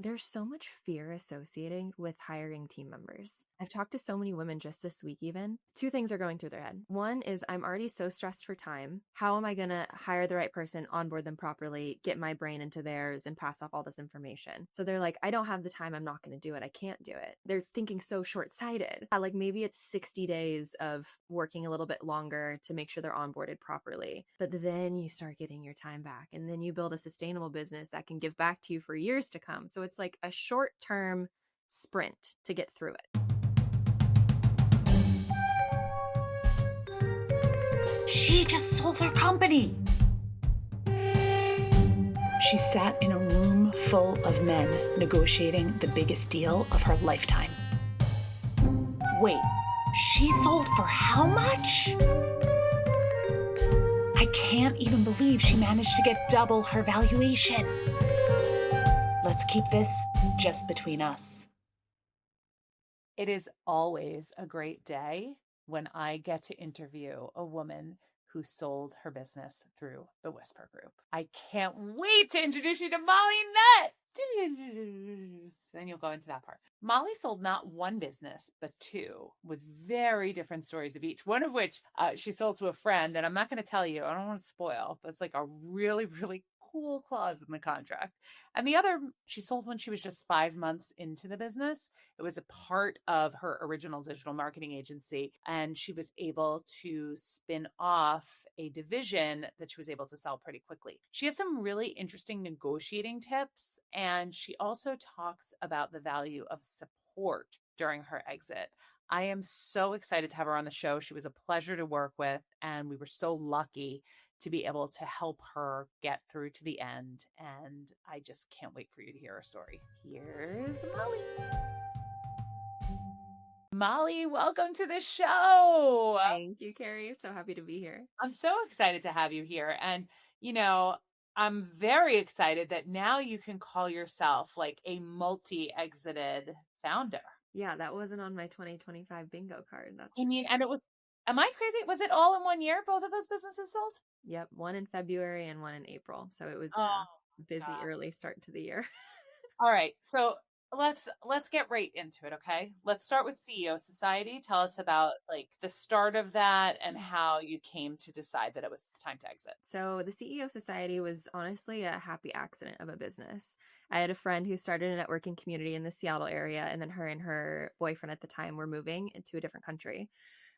There's so much fear associated with hiring team members. I've talked to so many women just this week, even. Two things are going through their head. One is I'm already so stressed for time. How am I going to hire the right person, onboard them properly, get my brain into theirs, and pass off all this information? So they're like, I don't have the time. I'm not going to do it. I can't do it. They're thinking so short sighted. Like maybe it's 60 days of working a little bit longer to make sure they're onboarded properly. But then you start getting your time back, and then you build a sustainable business that can give back to you for years to come. So it's like a short-term sprint to get through it. She just sold her company. She sat in a room full of men negotiating the biggest deal of her lifetime. Wait, she sold for how much? I can't even believe she managed to get double her valuation. Let's keep this just between us. It is always a great day when I get to interview a woman who sold her business through the Whisper Group. I can't wait to introduce you to Molly Nutt. So then you'll go into that part. Molly sold not one business, but two, with very different stories of each, one of which she sold to a friend. And I'm not going to tell you, I don't want to spoil, but it's like a really, really cool clause in the contract. And the other, she sold when she was just 5 months into the business. It was a part of her original digital marketing agency, and she was able to spin off a division that she was able to sell pretty quickly. She has some really interesting negotiating tips, and she also talks about the value of support during her exit. I am so excited to have her on the show. She was a pleasure to work with, and we were so lucky to be able to help her get through to the end. And I just can't wait for you to hear her story. Here's Molly. Molly, welcome to the show. Thank you, Carrie. I'm so happy to be here. I'm so excited to have you here. And, you know, I'm very excited that now you can call yourself like a multi-exited founder. Yeah, that wasn't on my 2025 bingo card. That's I mean, and it was, am I crazy? Was it all in 1 year? Both of those businesses sold? Yep, one in February and one in April. So it was Oh, a busy God. early start to the year. All right. So let's get right into it, okay? Let's start with CEO Society. Tell us about like the start of that and how you came to decide that it was time to exit. So the CEO Society was honestly a happy accident of a business. I had a friend who started a networking community in the Seattle area, and then her and her boyfriend at the time were moving into a different country.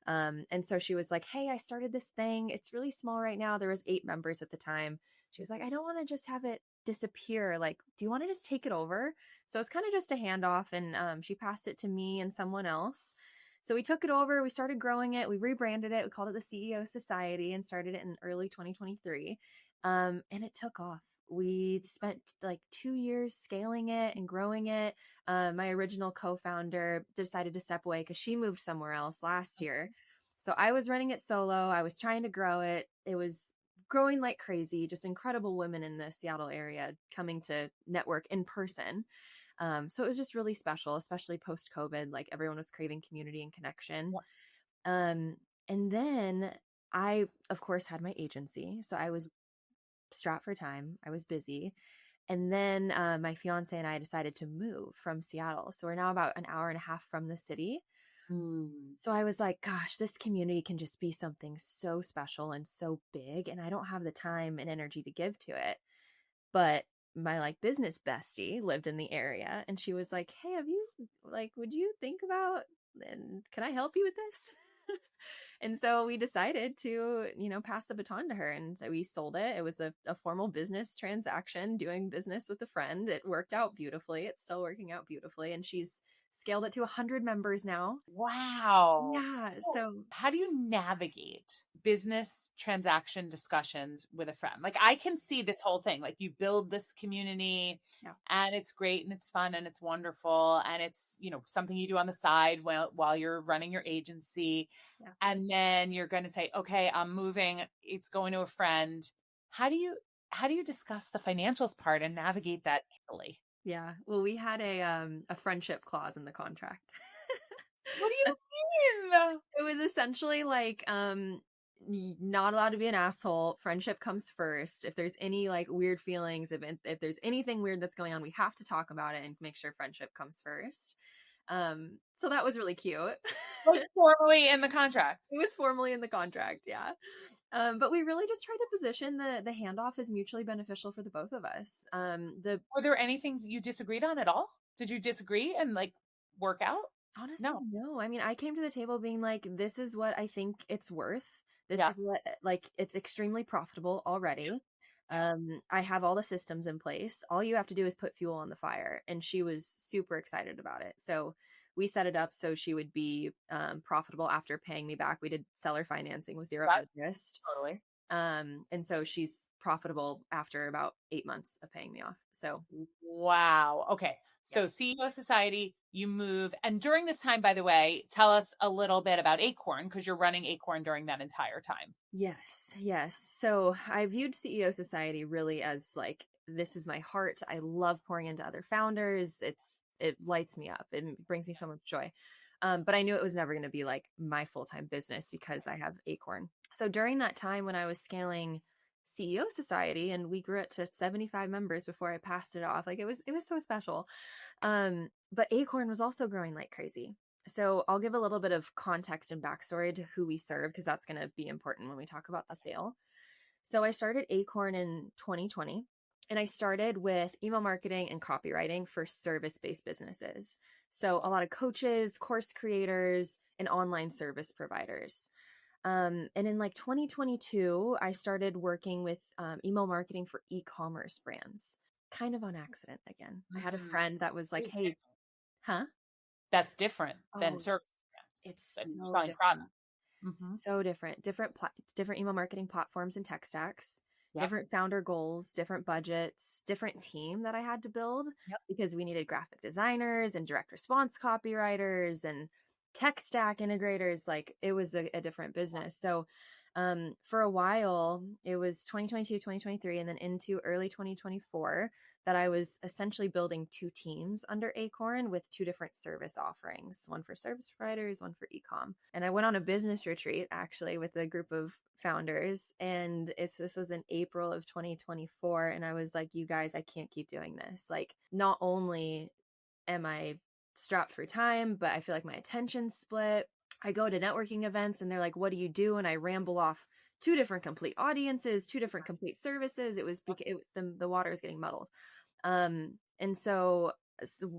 And so she was like, hey, I started this thing. It's really small right now. There was 8 members at the time. She was like, I don't want to just have it disappear. Like, do you want to just take it over? So it's kind of just a handoff. And she passed it to me and someone else. So we took it over. We started growing it. We rebranded it. We called it the CEO Society and started it in early 2023. And it took off. We spent like 2 years scaling it and growing it. My original co-founder decided to step away because she moved somewhere else last year. So I was running it solo. I was trying to grow it. It was growing like crazy, just incredible women in the Seattle area coming to network in person. So it was just really special, especially post-COVID, like everyone was craving community and connection. And then I, of course, had my agency. So I was strapped for time. I was busy. And then my fiance and I decided to move from Seattle. So we're now about an hour and a half from the city. So I was like, gosh, this community can just be something so special and so big. And I don't have the time and energy to give to it. But my like business bestie lived in the area, and she was like, hey, have you like, would you think about, and can I help you with this? And so we decided to, pass the baton to her. And so we sold it. It was a formal business transaction, doing business with a friend. It worked out beautifully. It's still working out beautifully. And she's scaled it to 100 members now. Wow. Yeah. So how do you navigate business transaction discussions with a friend? Like I can see this whole thing, like you build this community and it's great and it's fun and it's wonderful. And it's, something you do on the side while you're running your agency. Yeah. And then you're going to say, okay, I'm moving. It's going to a friend. How do you discuss the financials part and navigate that easily? Yeah. Well, we had a friendship clause in the contract. What do you mean? It was essentially like, not allowed to be an asshole. Friendship comes first. If there's any like weird feelings, if there's anything weird that's going on, we have to talk about it and make sure friendship comes first. So that was really cute. Like formally in the contract. It was formally in the contract, yeah. But we really just tried to position the handoff as mutually beneficial for the both of us. Were there any things you disagreed on at all? Did you disagree and like work out? Honestly, no. I mean, I came to the table being like, this is what I think it's worth. This Yeah. is what, like, it's extremely profitable already. I have all the systems in place. All you have to do is put fuel on the fire. And she was super excited about it. So we set it up so she would be profitable after paying me back. We did seller financing with zero interest. Totally. And so she's profitable after about 8 months of paying me off. So wow. Okay. So CEO Society, you move. And during this time, by the way, tell us a little bit about Acorn, because you're running Acorn during that entire time. Yes. So I viewed CEO Society really as like, this is my heart. I love pouring into other founders. It lights me up. It brings me so much joy. But I knew it was never going to be like my full-time business because I have Acorn. So during that time when I was scaling CEO Society and we grew it to 75 members before I passed it off, like it was so special. But Acorn was also growing like crazy. So I'll give a little bit of context and backstory to who we serve, because that's going to be important when we talk about the sale. So I started Acorn in 2020, and I started with email marketing and copywriting for service-based businesses. So a lot of coaches, course creators, and online service providers. And in like 2022, I started working with email marketing for e-commerce brands, kind of on accident again. I had a friend that was like, hey, huh? That's different than Oh, service. it's And so selling different. product. Mm-hmm. So different. Different email marketing platforms and tech stacks, different founder goals, different budgets, different team that I had to build because we needed graphic designers and direct response copywriters and tech stack integrators. Like it was a different business. So for a while, it was 2022, 2023, and then into early 2024 that I was essentially building two teams under Acorn with two different service offerings, one for service providers, one for ecom. And I went on a business retreat actually with a group of founders, and this was in April of 2024, and I was like, you guys, I can't keep doing this. Like, not only am I strapped for time, but I feel like my attention's split. I go to networking events and they're like, what do you do? And I ramble off two different complete audiences, two different complete services. The water was getting muddled. And so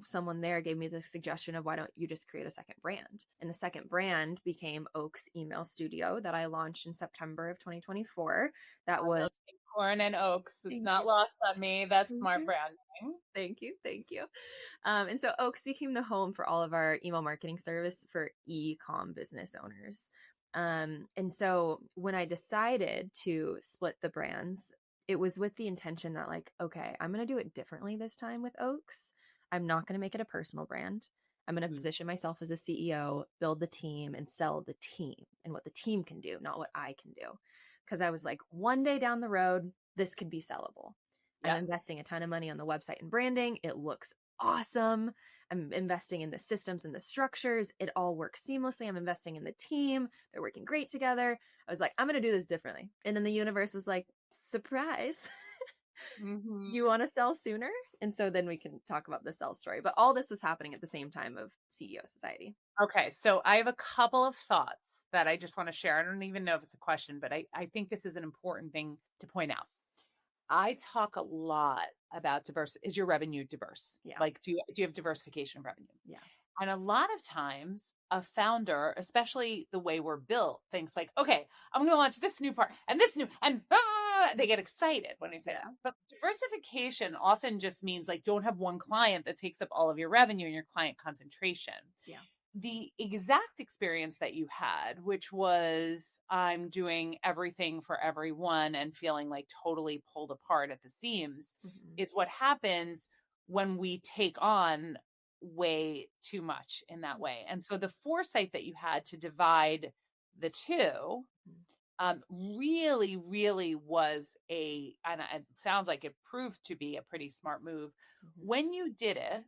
someone there gave me the suggestion of, why don't you just create a second brand? And the second brand became Oaks Email Studio that I launched in September of 2024. That was Acorn and Oaks. It's not lost on me. That's smart branding. Thank you. And so Oaks became the home for all of our email marketing service for e-com business owners. And so when I decided to split the brands, it was with the intention that like, okay, I'm going to do it differently this time with Oaks. I'm not going to make it a personal brand. I'm going to position myself as a CEO, build the team, and sell the team and what the team can do, not what I can do. Because I was like, one day down the road, this could be sellable. I'm investing a ton of money on the website and branding. It looks awesome. I'm investing in the systems and the structures. It all works seamlessly. I'm investing in the team. They're working great together. I was like, I'm going to do this differently. And then the universe was like, surprise. You want to sell sooner? And so then we can talk about the sell story. But all this was happening at the same time of CEO Society. Okay. So I have a couple of thoughts that I just want to share. I don't even know if it's a question, but I think this is an important thing to point out. I talk a lot about diverse. Is your revenue diverse? Yeah. Like, do you have diversification of revenue? Yeah. And a lot of times a founder, especially the way we're built, thinks like, okay, I'm going to launch this new part and this new, and they get excited when I say that. But diversification often just means like, don't have one client that takes up all of your revenue and your client concentration. Yeah. The exact experience that you had, which was I'm doing everything for everyone and feeling like totally pulled apart at the seams, is what happens when we take on way too much in that way. And so the foresight that you had to divide the two really, really was and it sounds like it proved to be a pretty smart move. When you did it,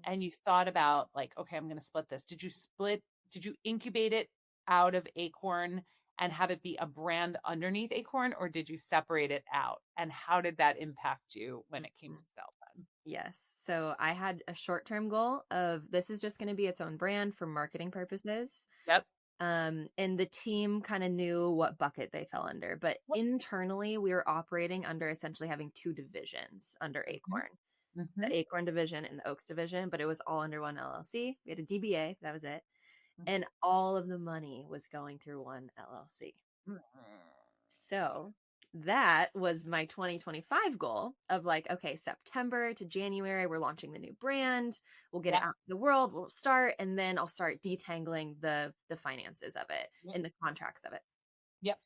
and you thought about like, okay, I'm going to split this. Did you incubate it out of Acorn and have it be a brand underneath Acorn, or did you separate it out? And how did that impact you when it came to sell then? Yes. So I had a short-term goal of this is just going to be its own brand for marketing purposes. Yep. And the team kind of knew what bucket they fell under. But Yep. internally, we were operating under essentially having two divisions under Acorn, Mm-hmm. the Acorn division and the Oaks division, but it was all under one LLC. We had a DBA, that was it. And all of the money was going through one LLC. So that was my 2025 goal of like, okay, September to January, we're launching the new brand. We'll get it Yep. out to the world. We'll start, and then I'll start detangling the finances of it Yep. and the contracts of it. Yep.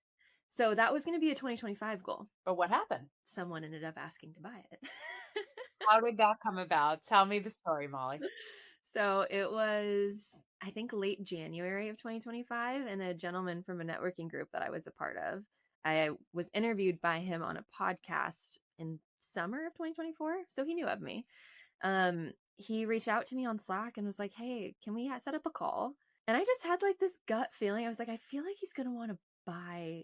So that was going to be a 2025 goal. But what happened? Someone ended up asking to buy it. How did that come about? Tell me the story, Molly. So it was, I think, late January of 2025, and a gentleman from a networking group that I was a part of. I was interviewed by him on a podcast in summer of 2024, so he knew of me. He reached out to me on Slack and was like, "Hey, can we set up a call?" And I just had like this gut feeling. I was like, I feel like he's going to want to buy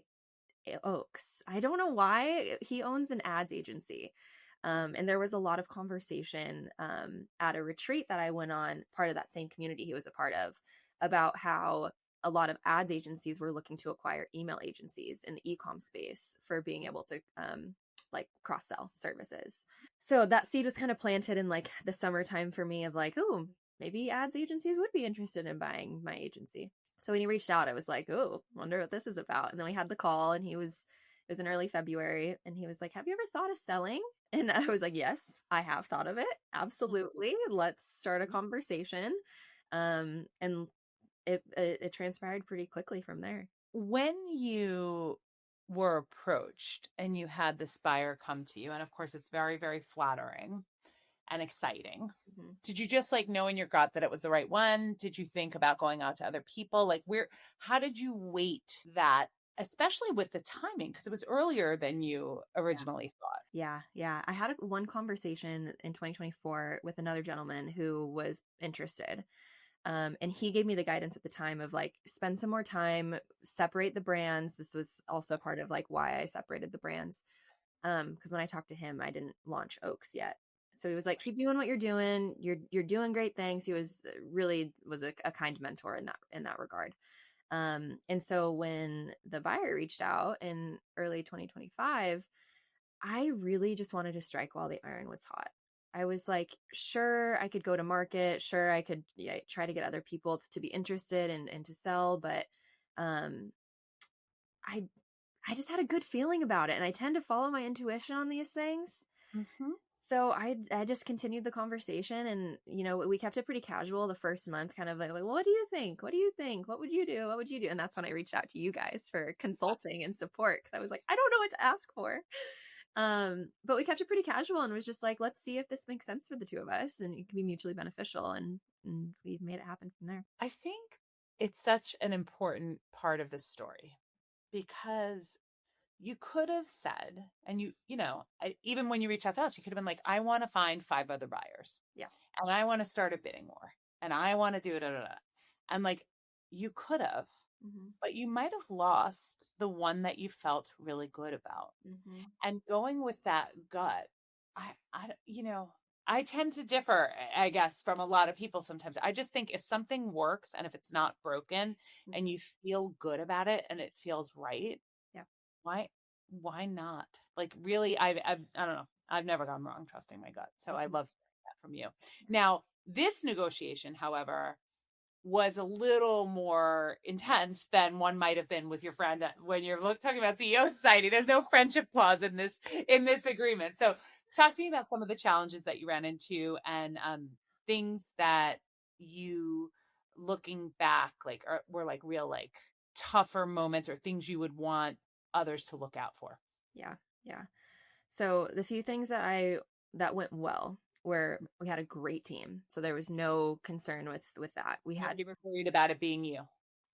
Oaks. I don't know why. He owns an ads agency. And there was a lot of conversation at a retreat that I went on, part of that same community he was a part of, about how a lot of ads agencies were looking to acquire email agencies in the e-com space for being able to like cross-sell services. So that seed was kind of planted in like the summertime for me of like, oh, maybe ads agencies would be interested in buying my agency. So when he reached out, I was like, oh, wonder what this is about. And then we had the call, and it was in early February, and he was like, have you ever thought of selling? And I was like, yes, I have thought of it. Absolutely. Let's start a conversation. And it transpired pretty quickly from there. When you were approached and you had this buyer come to you, and of course it's very, very flattering and exciting. Mm-hmm. Did you just like know in your gut that it was the right one? Did you think about going out to other people? Like how did you weight that, especially with the timing? Because it was earlier than you originally thought. Yeah. I had one conversation in 2024 with another gentleman who was interested. And he gave me the guidance at the time of like, spend some more time, separate the brands. This was also part of like why I separated the brands. Because when I talked to him, I didn't launch Oaks yet. So he was like, keep doing what you're doing. You're doing great things. He was really a kind mentor in that regard. And so when the buyer reached out in early 2025, I really just wanted to strike while the iron was hot. I was like, sure, I could go to market. Sure, I could try to get other people to be interested and to sell. But I just had a good feeling about it. And I tend to follow my intuition on these things. Mm-hmm. So I just continued the conversation, and, we kept it pretty casual the first month, kind of like, well, what do you think? What do you think? What would you do? What would you do? And that's when I reached out to you guys for consulting and support. Cause I was like, I don't know what to ask for. But we kept it pretty casual and was just like, let's see if this makes sense for the two of us and it can be mutually beneficial. And we made it happen from there. I think it's such an important part of this story because you could have said, and even when you reached out to us, you could have been like, I want to find 5 other buyers. Yeah. And I want to start a bidding war and I want to do it. And like, you could have, but you might have lost the one that you felt really good about. Mm-hmm. And going with that gut, I tend to differ, I guess, from a lot of people sometimes. I just think if something works and if it's not broken and you feel good about it and it feels right, why not? Like, really, I don't know. I've never gone wrong trusting my gut. So I love hearing that from you. Now, this negotiation, however, was a little more intense than one might have been with your friend when you're talking about CEO Society. There's no friendship clause in this agreement. So talk to me about some of the challenges that you ran into and things that you, looking back, like were like real like tougher moments or things you would want others to look out for. Yeah. So the few things that went well where we had a great team. So there was no concern with that. We had even worried about it being you.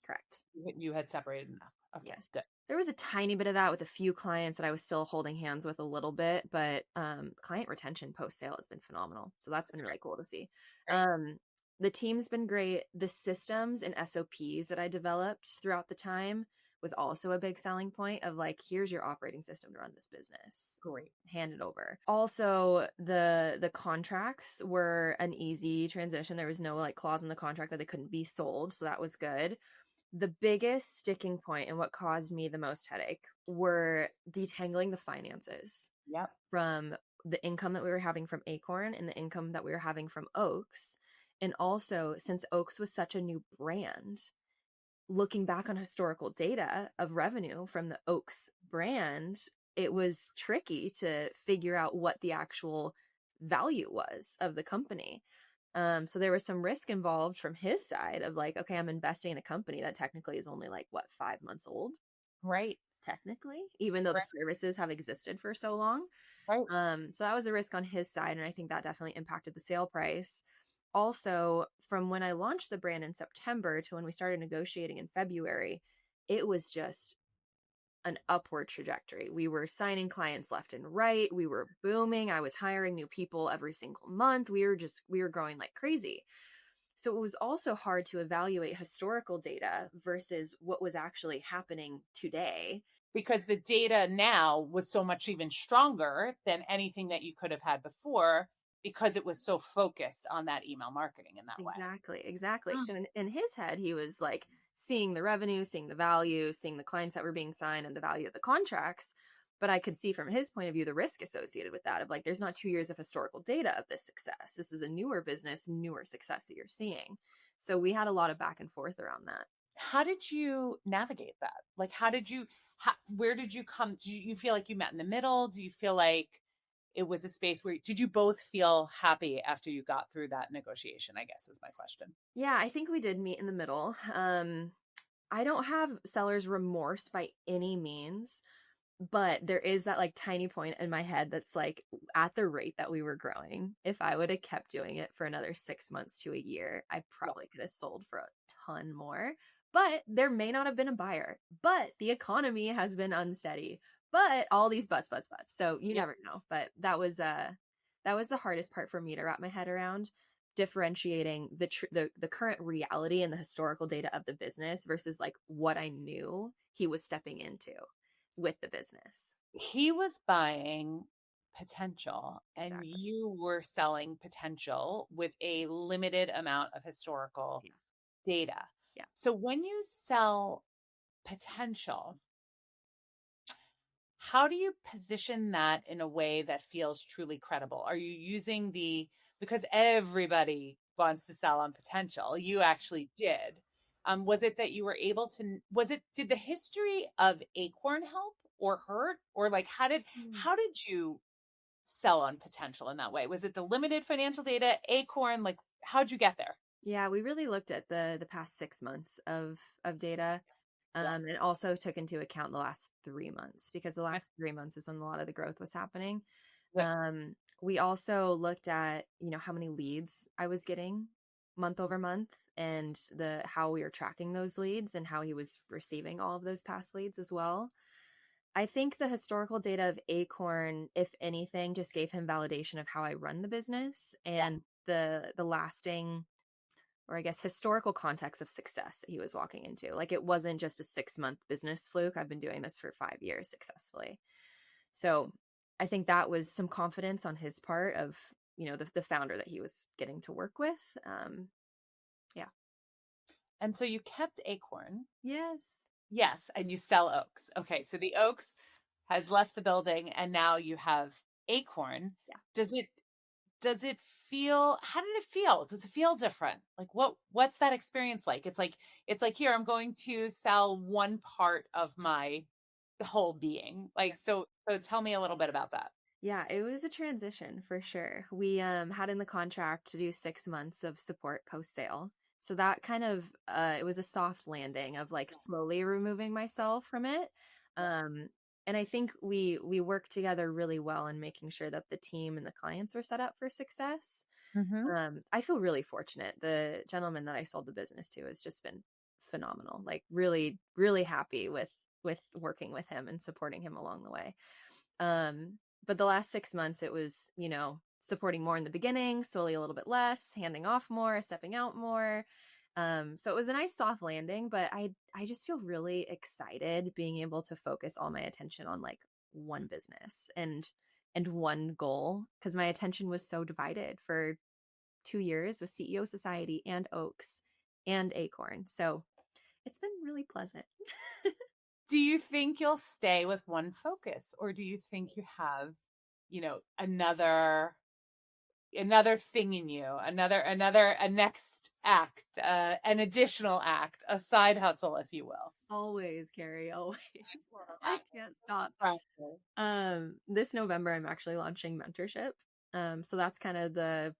Correct. You had separated enough. Okay, yes. Good. There was a tiny bit of that with a few clients that I was still holding hands with a little bit, but client retention post-sale has been phenomenal. So that's been really cool to see. Right. The team's been great. The systems and SOPs that I developed throughout the time was also a big selling point of like, here's your operating system to run this business. Great. Hand it over. Also, the contracts were an easy transition. There was no like clause in the contract that they couldn't be sold. So that was good. The biggest sticking point and what caused me the most headache were detangling the finances Yep. from the income that we were having from Acorn and the income that we were having from Oaks. And also, since Oaks was such a new brand, looking back on historical data of revenue from the Oaks brand, it was tricky to figure out what the actual value was of the company. So there was some risk involved from his side of like, okay, I'm investing in a company that technically is only like, what, 5 months old? Right. Technically, even though the Right. services have existed for so long. Right. So that was a risk on his side. And I think that definitely impacted the sale price. Also, from when I launched the brand in September to when we started negotiating in February, it was just an upward trajectory. We were signing clients left and right. We were booming. I was hiring new people every single month. We were growing like crazy. So it was also hard to evaluate historical data versus what was actually happening today. Because the data now was so much even stronger than anything that you could have had before, because it was so focused on that email marketing in that way. Exactly. So in his head, he was like seeing the revenue, seeing the value, seeing the clients that were being signed and the value of the contracts. But I could see from his point of view, the risk associated with that of like, there's not 2 years of historical data of this success. This is a newer business, newer success that you're seeing. So we had a lot of back and forth around that. How did you navigate that? Like, where did you come? Do you feel like you met in the middle? Do you feel like it was a space where, did you both feel happy after you got through that negotiation, I guess is my question. Yeah, I think we did meet in the middle. I don't have seller's remorse by any means, but there is that like tiny point in my head that's like, at the rate that we were growing, if I would have kept doing it for another 6 months to a year, I probably could have sold for a ton more. But there may not have been a buyer. But the economy has been unsteady. But all these buts. So you never know. But that was the hardest part for me to wrap my head around, differentiating the current reality and the historical data of the business versus like what I knew he was stepping into with the business. He was buying potential and Exactly. you were selling potential with a limited amount of historical data. Yeah. So when you sell potential, how do you position that in a way that feels truly credible? Are you using because everybody wants to sell on potential, you actually did. Was it that you were able to, did the history of Acorn help or hurt? Or like, how did you sell on potential in that way? Was it the limited financial data, Acorn? Like, how'd you get there? Yeah, we really looked at the past 6 months of data. And also took into account the last 3 months, because the last 3 months is when a lot of the growth was happening. We also looked at, how many leads I was getting month over month and how we were tracking those leads and how he was receiving all of those past leads as well. I think the historical data of Acorn, if anything, just gave him validation of how I run the business and the lasting, or I guess historical context of success that he was walking into. Like, it wasn't just a 6-month business fluke. I've been doing this for 5 years successfully. So I think that was some confidence on his part of, the founder that he was getting to work with. Yeah. And so you kept Acorn. Yes. And you sell Oaks. Okay. So the Oaks has left the building and now you have Acorn. Yeah. Does it feel, how did it feel? Does it feel different? Like what's that experience like? It's like here, I'm going to sell one part of the whole being. Like, so tell me a little bit about that. Yeah, it was a transition for sure. We had in the contract to do 6 months of support post sale. So that kind of, it was a soft landing of like slowly removing myself from it. And I think we worked together really well in making sure that the team and the clients were set up for success. I feel really fortunate. The gentleman that I sold the business to has just been phenomenal. Like, really, really happy with working with him and supporting him along the way. But the last 6 months, it was, supporting more in the beginning, slowly a little bit less, handing off more, stepping out more. So it was a nice soft landing, but I just feel really excited being able to focus all my attention on like one business and one goal, because my attention was so divided for 2 years with CEO Society and Oaks and Acorn. So it's been really pleasant. Do you think you'll stay with one focus, or do you think you have, another thing in you, a next act, an additional act, a side hustle, if you will? Always, Carrie, always. I can't stop. Practice. This November, I'm actually launching Mentorship. So that's kind of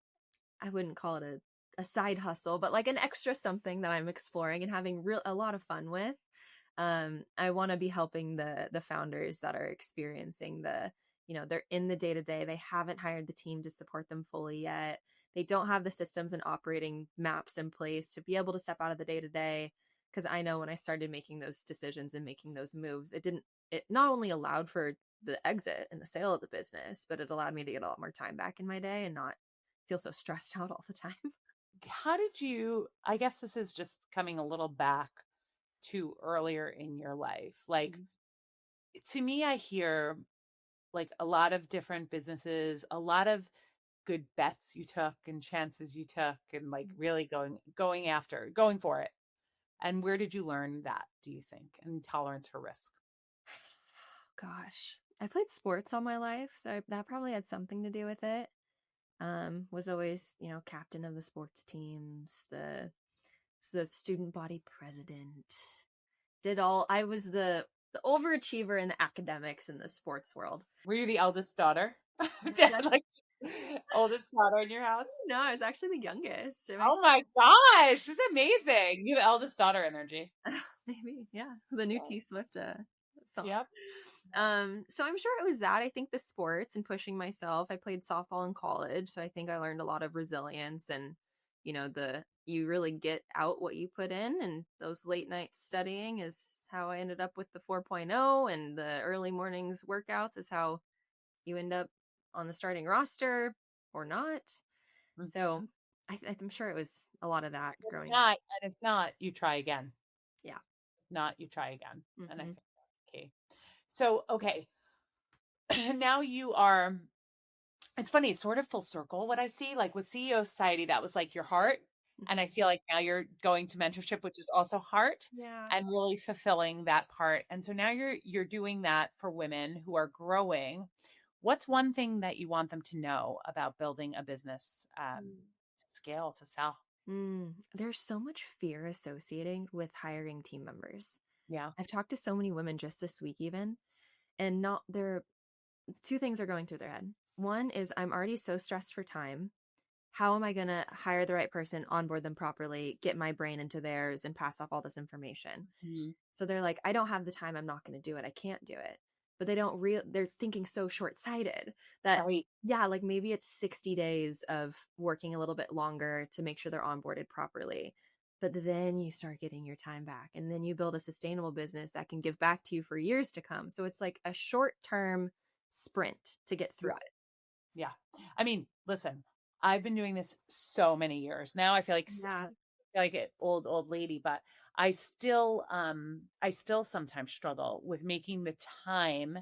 I wouldn't call it a side hustle, but like an extra something that I'm exploring and having a lot of fun with. I want to be helping the founders that are experiencing they're in the day to day. They haven't hired the team to support them fully yet. They don't have the systems and operating maps in place to be able to step out of the day to day. Because I know when I started making those decisions and making those moves, it not only allowed for the exit and the sale of the business, but it allowed me to get a lot more time back in my day and not feel so stressed out all the time. How did you, I guess this is just coming a little back to earlier in your life. Like, to me, I hear like a lot of different businesses, a lot of good bets you took and chances you took, and like really going for it. And where did you learn that, do you think? And tolerance for risk? Gosh, I played sports all my life, so that probably had something to do with it. Was always, captain of the sports teams, the student body president. I was the overachiever in the academics in the sports world. Were you the eldest daughter? Like oldest daughter in your house? No, I was actually the youngest. Oh my gosh, it's amazing. You have eldest daughter energy. Maybe, yeah. The new T Swift song. Yep. So I'm sure it was that. I think the sports and pushing myself. I played softball in college, so I think I learned a lot of resilience and you really get out what you put in, and those late nights studying is how I ended up with the 4.0, and the early mornings workouts is how you end up on the starting roster or not. So I'm sure it was a lot of that growing up. And if not, you try again. Yeah. If not, you try again. Mm-hmm. And I think that's key. So, okay. Now you are, it's funny, it's sort of full circle what I see. Like with CEO Society, that was like your heart. And I feel like now you're going to mentorship, which is also heart. Yeah. And really fulfilling that part. And so now you're doing that for women who are growing. What's one thing that you want them to know about building a business to scale, to sell? There's so much fear associated with hiring team members. Yeah. I've talked to so many women just this week even, and two things are going through their head. One is, I'm already so stressed for time. How am I going to hire the right person, onboard them properly, get my brain into theirs, and pass off all this information? Mm-hmm. So they're like, I don't have the time. I'm not going to do it. I can't do it. But they're thinking so short-sighted that, yeah, like maybe it's 60 days of working a little bit longer to make sure they're onboarded properly. But then you start getting your time back, and then you build a sustainable business that can give back to you for years to come. So it's like a short-term sprint to get through it. Yeah. I mean, listen, I've been doing this so many years now. I feel like an old lady, but I still sometimes struggle with making the time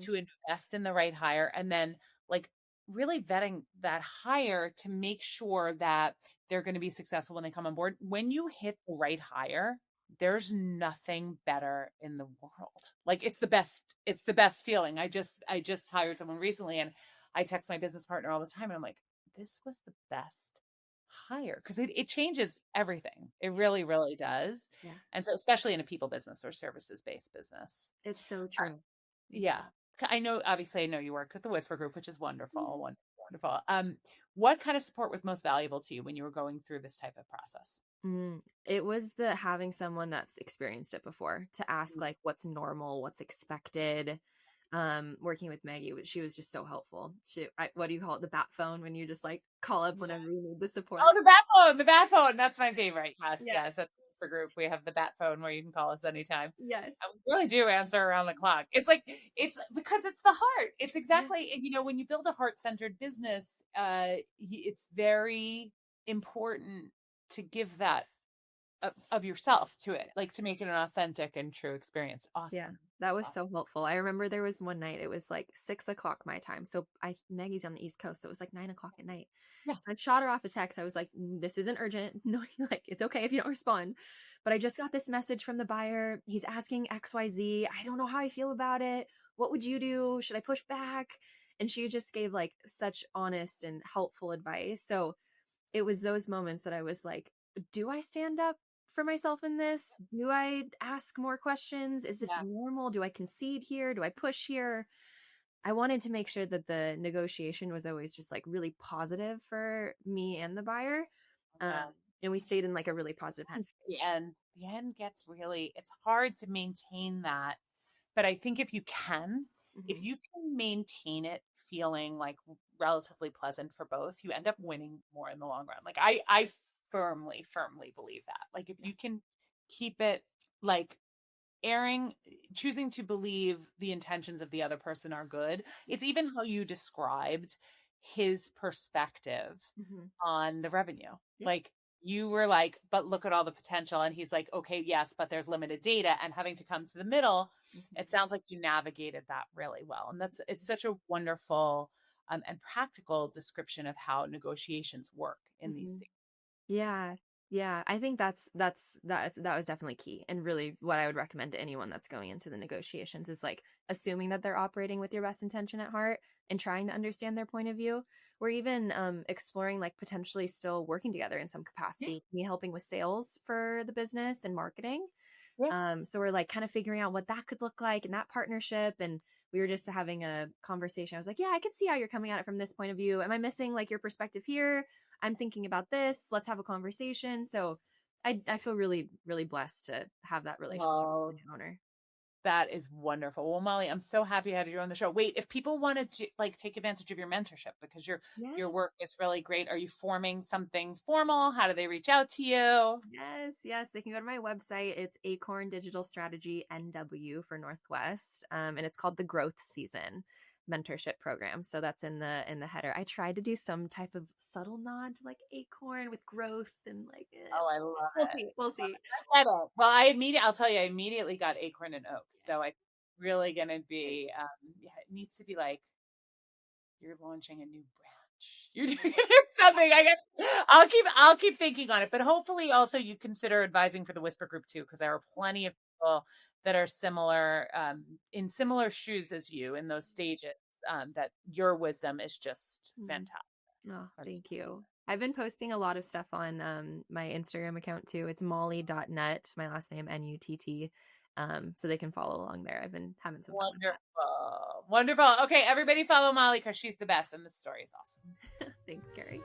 to invest in the right hire, and then like really vetting that hire to make sure that they're going to be successful when they come on board. When you hit the right hire, there's nothing better in the world. Like it's the best feeling. I just hired someone recently, and I text my business partner all the time, and I'm like, this was the best hire, because it changes everything. It really, really does. Yeah. And so especially in a people business or services based business. It's so true. Yeah. I know you work with the Whisper Group, which is wonderful. Wonderful. What kind of support was most valuable to you when you were going through this type of process? It was having someone that's experienced it before to ask like what's normal, what's expected. Working with Maggie, she was just so helpful. What do you call it? The bat phone, when you just like call up whenever you need the support. Oh, the bat phone. That's my favorite. Yes. That's for group. We have the bat phone where you can call us anytime. Yes. And we really do answer around the clock. It's because it's the heart. It's exactly, when you build a heart-centered business, it's very important to give that of yourself to it, like to make it an authentic and true experience. Yeah, Awesome. that was Awesome. so helpful. I remember there was one night, it was like 6 o'clock my time. So Maggie's on the East Coast, so it was like 9 o'clock at night. Yeah. So I shot her off a text. I was like, this isn't urgent. No, like, it's okay if you don't respond. But I just got this message from the buyer. He's asking XYZ. I don't know how I feel about it. What would you do? Should I push back? And she just gave like such honest and helpful advice. So it was those moments that I was like, do I stand up for myself in this? Do I ask more questions? Is this Yeah. normal? Do I concede here? Do I push here? I wanted to make sure that the negotiation was always just like really positive for me and the buyer. Um, Yeah. and we stayed in like a really positive headspace. The end gets really, it's hard to maintain that. But I think if Mm-hmm. you can maintain it feeling like relatively pleasant for both, you end up winning more in the long run. Like I firmly, firmly believe that. Like if Yeah. you can keep it like airing, choosing to believe the intentions of the other person are good. It's even how you described his perspective Mm-hmm. on the revenue. Yeah. Like you were like, but look at all the potential. And he's like, okay, yes, but there's limited data, and having to come to the middle. Mm-hmm. It sounds like you navigated that really well. And it's such a wonderful and practical description of how negotiations work in these Mm-hmm. things. Yeah. Yeah. I think that was definitely key. And really what I would recommend to anyone that's going into the negotiations is like assuming that they're operating with your best intention at heart and trying to understand their point of view. Or even exploring like potentially still working together in some Yeah. capacity, me helping with sales for the business and marketing. Yeah. So we're like kind of figuring out what that could look like in that partnership. And we were just having a conversation. I was like, yeah, I can see how you're coming at it from this point of view. Am I missing like your perspective here? I'm thinking about this. Let's have a conversation. So I feel really, really blessed to have that relationship Oh, with the owner. that is wonderful. Well, Molly, I'm so happy I had you on the show. Wait, if people wanted to like take advantage of your mentorship because Yeah. your work is really great, are you forming something formal? How do they reach out to you? Yes, yes. They can go to my website. It's Acorn Digital Strategy NW for Northwest. And it's called the Growth Season Mentorship Program. So that's in the header. I tried to do some type of subtle nod to like Acorn with growth and like Oh, I love we'll it. see. We'll see. I get it. Well, I'll tell you, I immediately got Acorn and Oaks. So I really gonna be, yeah, it needs to be like you're launching a new branch. You're doing something. I'll keep thinking on it. But hopefully also you consider advising for the Whisper Group too, because there are plenty of people that are similar, in similar shoes as you in those stages, that your wisdom is just Mhm. fantastic. Oh, thank you. I've been posting a lot of stuff on my Instagram account too. It's molly.nutt, my last name Nutt. So they can follow along there. I've been having some fun with that. Wonderful. Okay, everybody follow Molly because she's the best and this story is awesome. Thanks, Carrie.